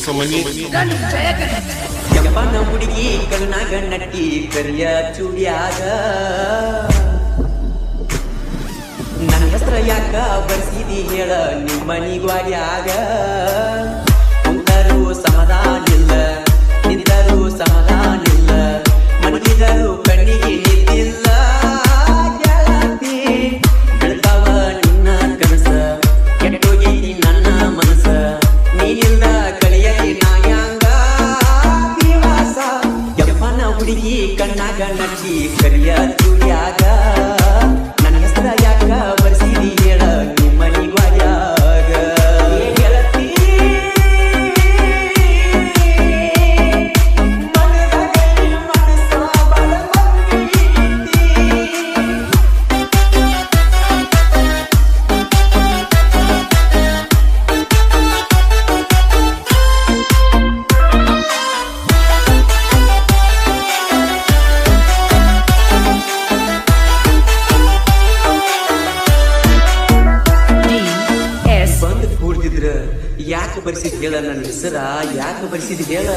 ಹೊಸ ಮನಿ ಯಪ್ಪನ ಹುಡುಗಿ ಕಣ್ಣಾಗ ನಟ್ಟಿ ಕರಿಯ ಚೂಡಿಯಾಗ ನನ್ನ ಹೆಸರ ಯಾಕ ಬರ್ಸಿದಿ ಹೇಳ ನಿಮ್ಮನಿ ಗ್ವಾಡ್ಯಾಗ ಕುಂತರು ಸಮಾಧಾನಿಲ್ಲ ನಿಂತರು ಸಮಾಧಾನಿಲ್ಲ ಮನಗಿದರು ಕಣ್ಣಿಗೆ ನಿಂತಿಲ್ಲ ಗೆಳತಿ ಬೆಳ್ತಾವ ನಿನ್ನ ಕನಸ ಕೆಟ್ಟೋಗೈತಿ ನನ್ನ ಮನಸ ನೀನಿಲ್ಲ ಕಳಿಯಲಿ ನಾಯಾಂಗ ದಿವಸ ಯಪ್ಪನ ಹುಡುಗಿ ಕಣ್ಣಾಗ ನಟ್ಟಿ ಕರಿಯ ಚೂಡಿಯಾಗ ನನ್ನ ಹೆಸರ ಯಾಕ ಬರ್ಸಿದಿ ಹೇಳ ನಿಮ್ಮನಿ ಗ್ವಾಡ್ಯಾಗ ಗೆಳತಿ ಯಾಕೆ ಬರ್ಸಿದ್ ಹೇಳ ನನ್ನ ಹೆಸರ ಯಾಕೆ ಬರ್ಸಿದ್ ಹೇಳ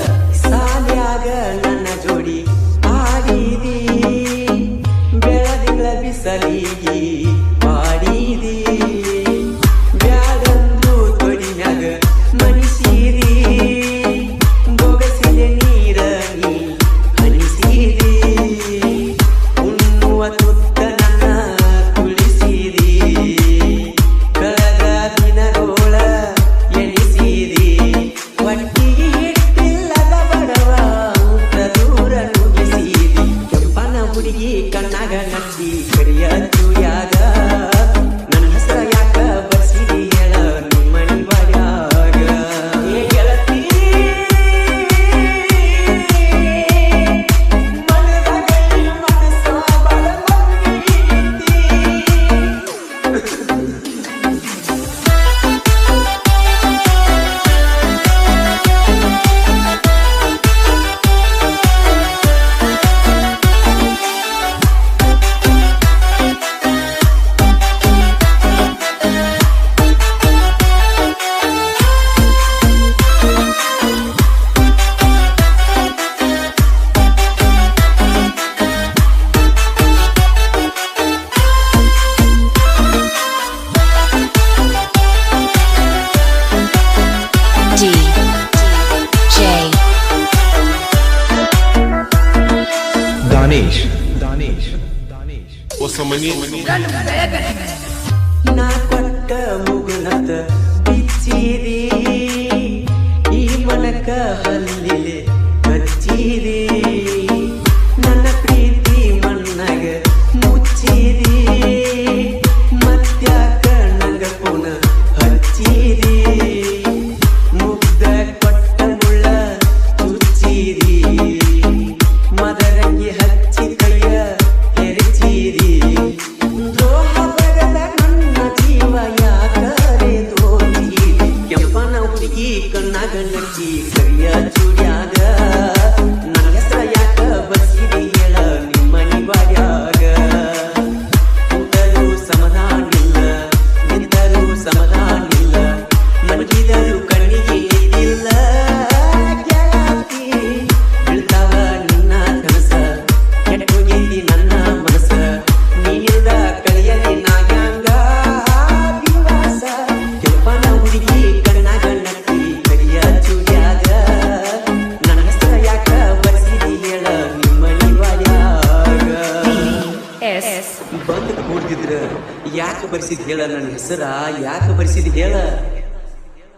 ಸಾಲ್ಯಾಗ ನನ್ನ ಜೋಡಿ ಆಡಿದಿ ಬೆಳದಿಂಗಳ ಬಿಸಲಿಗಿ ಮಾಡಿದಿ ಬ್ಯಾಡಂದು ತೊಡಿಮ್ಯಾಗ ಮನಿಸಿದಿ ಬೊಗಸಿಲೆ ನೀರ ನೀ ಹನಿಸಿದಿ ಉಣ್ಣುವ ತುತ್ತ ನನ್ನ ತುಳಿಸಿದಿ ಕಳೆದ ದಿನಗೋಳ ಒಟ್ಟಿಗೆ ಇಟ್ಟಿಲ್ಲದ ಬಡವ ದೂರ ನುಗ್ಗಿಸಿದಿ ಕೆಂಪನ ಹುಡುಗಿ ಕಣ್ಣಾಗ ನಟ್ಟಿ ಕರಿಯ ಚೂಡ್ಯಾಗ ನನ್ನ ಹೆಸರ ಯಾಕ ಬರ್ಸಿದಿ ಹೇಳ ನಿಮ್ಮನಿ ಗ್ವಾಡ್ಯಾಗ ಗೆಳತಿ ಮನಸ ಬಡ ದಾನೇಶ್ ಹೊಸ ಮನಿ ನಾ ಕೊಟ್ಟ ಮುಗುನತ ಬಿಚ್ಚಿದಿ ಈ ಮನಕ ಹಲ್ಲಿಲೆ ಹಚ್ಚಿದಿ ನನ್ನ ಪ್ರೀತಿ ಮಣ್ಣಾಗ ಮುಚ್ಚಿದಿ ಮತ್ಯಾಕ ನಂಗ ಪುನಃ ಹಚ್ಚಿದಿ ಮುಗ್ದ ಕೊಟ್ಟ ಮುಳ್ಳ ಚುಚ್ಚಿದಿ ಮದರಂಗಿ ಹಚ್ಚಿ ಕೈಯ ಹೆರಚಿದಿ ದ್ರೋಹ ಬಗದ ನನ್ನ ಜೀವ ಯಾಕರೆ ದೋಚಿದಿ ಕೆಂಪನ ಹುಡುಗಿ ಕಣ್ಣಾಗ ನಟ್ಟಿ ಕರಿಯ ಚೂಡ್ಯಾಗ ನನ್ನ ಹೆಸರ ಯಾಕ ಬರ್ಸಿದಿ ಹೇಳ ನಿಮ್ಮನಿ ಗ್ವಾಡ್ಯಾಗ ಕುಂತರು ಸಮಾಧಾನಿಲ್ಲ ನಿಂತರು ಸಮಾಧಾನಿಲ್ಲ ಮನಗಿದರು ಕಣ್ಣಿಗೆ ನಿಂತಿಲ್ಲ ಗೆಳತಿ ಬೆಳ್ತಾವ ನಿನ್ನ ಕನಸ ಕೆಟ್ಟೋಗೈತಿ ನನ್ನ ಮನಸ ನೀನಿಲ್ದ ಕಳಿಯಲಿ ನಾಯಾಂಗ ದಿವಸ ಕೆಂಪನ ಹುಡುಗಿ ಕಣ್ಣಾಗ ನಟ್ಟಿ ಕರಿಯ ಚೂಡ್ಯಾಗ ನನ್ನ ಹೆಸರ ಯಾಕ ಬರ್ಸಿದಿ ಹೇಳ ನಿಮ್ಮನಿ ಗ್ವಾಡ್ಯಾಗ ಬಂದು ಕೂಡ್ತಿದ್ರ ಯಾಕೆ ಬರ್ಸಿದ್ ಹೇಳ ನನ್ನ ಹೆಸರ ಯಾಕೆ ಬರ್ಸಿದ್ ಹೇಳ